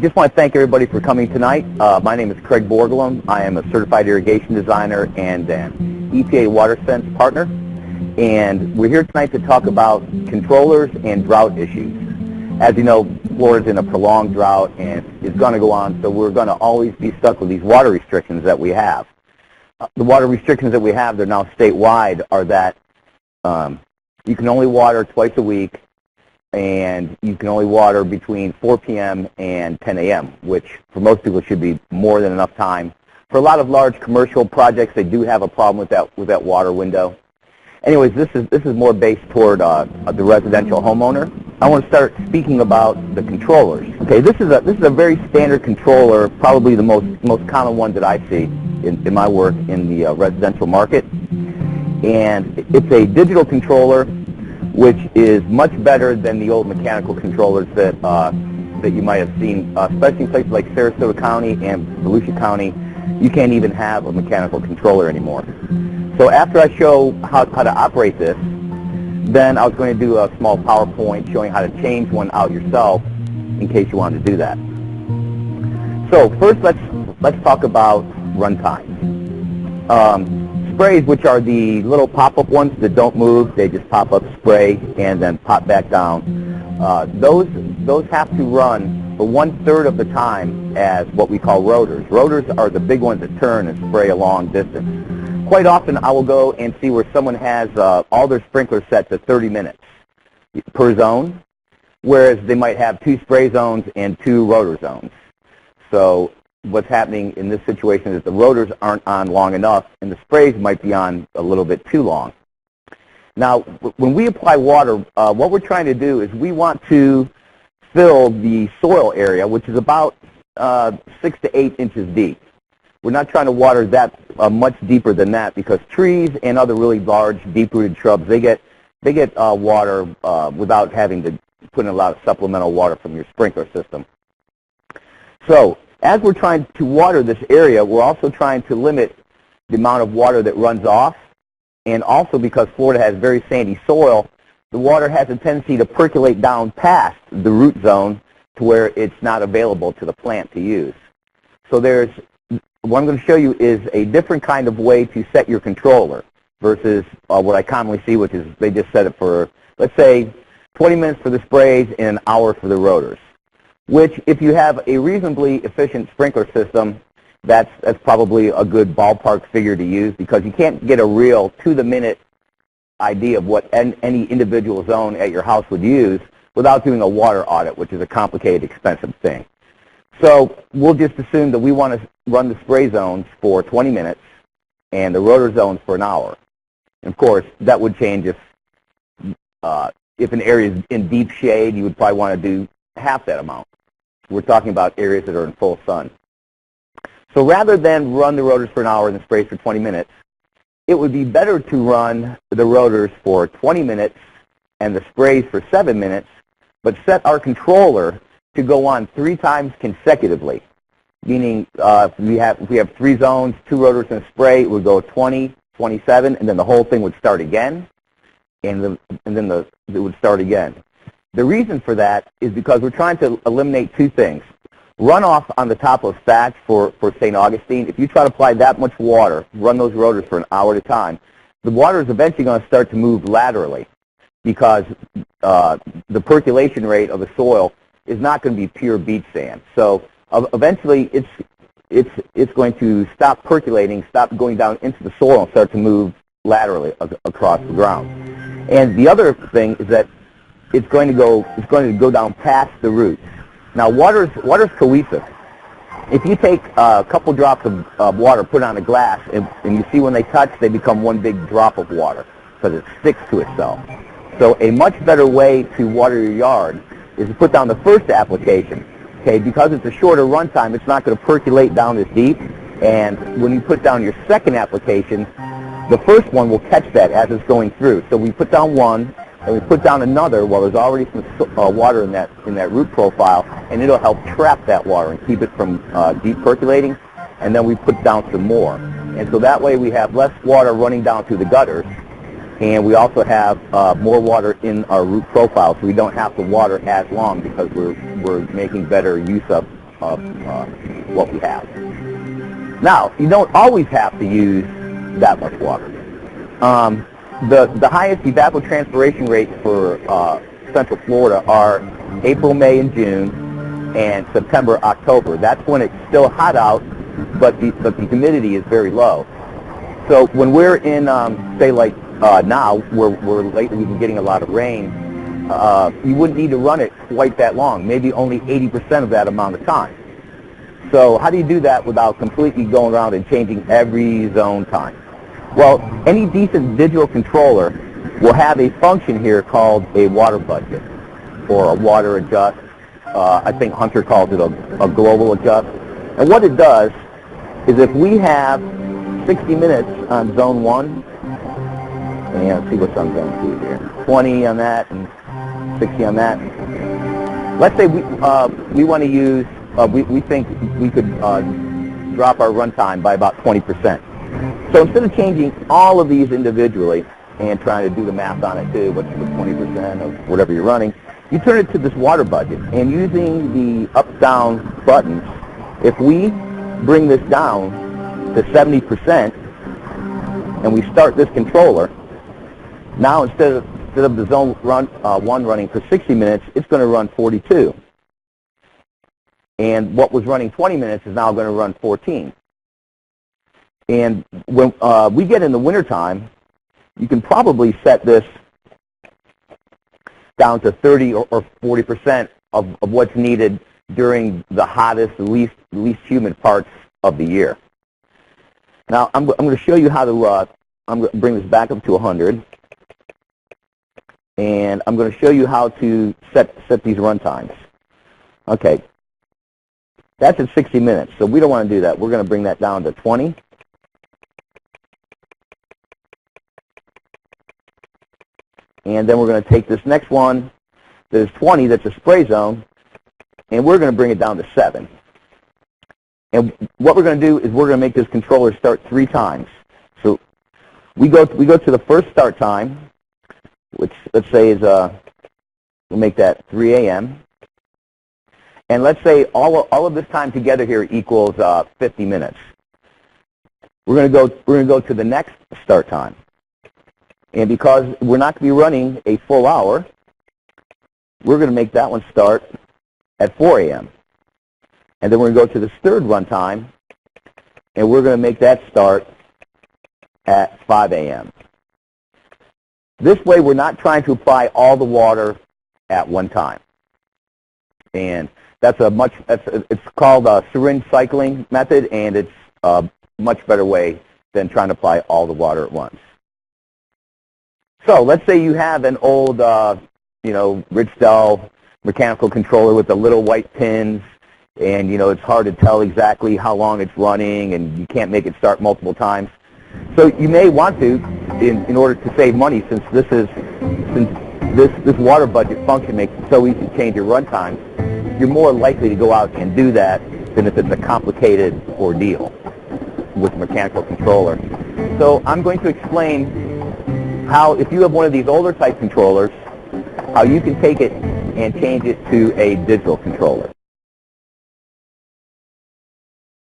Just want to thank everybody for coming tonight. My name is Craig Borglum. I am a certified irrigation designer and an EPA WaterSense partner. And we're here tonight to talk about controllers and drought issues. As you know, Florida's in a prolonged drought and it's going to go on, so we're going to always be stuck with these water restrictions that we have. The water restrictions that we have, they're now statewide, are that you can only water twice a week, and you can only water between 4 p.m. and 10 a.m., which for most people should be more than enough time. For a lot of large commercial projects, they do have a problem with that water window. Anyways, this is more based toward the residential homeowner. I want to start speaking about the controllers. Okay, this is a very standard controller, probably the most common one that I see in my work in the residential market, and it's a digital controller, which is much better than the old mechanical controllers that you might have seen, especially in places like Sarasota County and Volusia County. You can't even have a mechanical controller anymore. So after I show how to operate this, then I was going to do a small PowerPoint showing how to change one out yourself in case you wanted to do that. So first, let's talk about run times. Sprays, which are the little pop-up ones that don't move, they just pop up, spray, and then pop back down. Those have to run for 1/3 of the time as what we call rotors. Rotors are the big ones that turn and spray a long distance. Quite often I will go and see where someone has all their sprinklers set to 30 minutes per zone, whereas they might have 2 spray zones and 2 rotor zones. So what's happening in this situation is the rotors aren't on long enough and the sprays might be on a little bit too long. Now, when we apply water, what we're trying to do is we want to fill the soil area, which is about 6 to 8 inches deep. We're not trying to water that much deeper than that, because trees and other really large, deep-rooted shrubs, they get water without having to put in a lot of supplemental water from your sprinkler system. So as we're trying to water this area, we're also trying to limit the amount of water that runs off, and also because Florida has very sandy soil, the water has a tendency to percolate down past the root zone to where it's not available to the plant to use. So what I'm going to show you is a different kind of way to set your controller versus what I commonly see, which is they just set it for, let's say, 20 minutes for the sprays and an hour for the rotors. Which, if you have a reasonably efficient sprinkler system, that's probably a good ballpark figure to use, because you can't get a real to-the-minute idea of what any individual zone at your house would use without doing a water audit, which is a complicated, expensive thing. So we'll just assume that we want to run the spray zones for 20 minutes and the rotor zones for an hour. And of course, that would change if an area is in deep shade, you would probably want to do half that amount. We're talking about areas that are in full sun. So rather than run the rotors for an hour and the sprays for 20 minutes, it would be better to run the rotors for 20 minutes and the sprays for 7 minutes, but set our controller to go on 3 times consecutively. Meaning if we have 3 zones, 2 rotors and a spray, it would go 20, 27, and then the whole thing would start again, and then it would start again. The reason for that is because we're trying to eliminate 2 things. Runoff on the top of stacks for St. Augustine. If you try to apply that much water, run those rotors for an hour at a time, the water is eventually going to start to move laterally, because the percolation rate of the soil is not going to be pure beach sand. So eventually it's going to stop percolating, stop going down into the soil, and start to move laterally across the ground. And the other thing is that it's going to go down past the roots. Now, water's cohesive. If you take a couple drops of water, put it on a glass, and you see when they touch, they become one big drop of water because it sticks to itself. So a much better way to water your yard is to put down the first application. Okay, because it's a shorter run time, it's not going to percolate down as deep. And when you put down your second application, the first one will catch that as it's going through. So we put down one, and we put down another while there's already some water in that root profile, and it'll help trap that water and keep it from deep percolating. And then we put down some more. And so that way we have less water running down through the gutters, and we also have more water in our root profile, so we don't have to water as long because we're making better use of of what we have. Now, you don't always have to use that much water. The highest evapotranspiration rates for Central Florida are April, May, and June, and September, October. That's when it's still hot out, but the humidity is very low. So when we're in, say like now, we're lately we've been getting a lot of rain, you wouldn't need to run it quite that long, maybe only 80% of that amount of time. So how do you do that without completely going around and changing every zone time? Well, any decent digital controller will have a function here called a water budget or a water adjust. I think Hunter calls it a global adjust. And what it does is if we have 60 minutes on zone 1, and let's see what I'm going to do here, 20 on that and 60 on that. Let's say we want to use, we think we could drop our runtime by about 20%. So instead of changing all of these individually and trying to do the math on it too, what's the 20% of whatever you're running, you turn it to this water budget. And using the up-down buttons, if we bring this down to 70% and we start this controller, now instead of the zone 1 running for 60 minutes, it's going to run 42. And what was running 20 minutes is now going to run 14. And when we get in the wintertime, you can probably set this down to 30 or 40% of what's needed during the hottest, least humid parts of the year. Now, I'm going to show you how to, I'm going to bring this back up to 100. And I'm going to show you how to set these run times. Okay. That's at 60 minutes, so we don't want to do that. We're going to bring that down to 20. And then we're going to take this next one that is 20, that's a spray zone, and we're going to bring it down to 7. And what we're going to do is we're going to make this controller start 3 times. So we go to the first start time, which let's say is, we'll make that 3 a.m. And let's say all of this time together here equals 50 minutes. We're going to go to the next start time. And because we're not going to be running a full hour, we're going to make that one start at 4 a.m. And then we're going to go to the third run time, and we're going to make that start at 5 a.m. This way, we're not trying to apply all the water at one time. And that's it's called a syringe cycling method, and it's a much better way than trying to apply all the water at once. So let's say you have an old, Richtel mechanical controller with the little white pins, and, it's hard to tell exactly how long it's running, and you can't make it start multiple times. So you may want to, in order to save money, since this water budget function makes it so easy to change your run times, you're more likely to go out and do that than if it's a complicated ordeal with a mechanical controller. So I'm going to explain how, if you have one of these older type controllers, how you can take it and change it to a digital controller.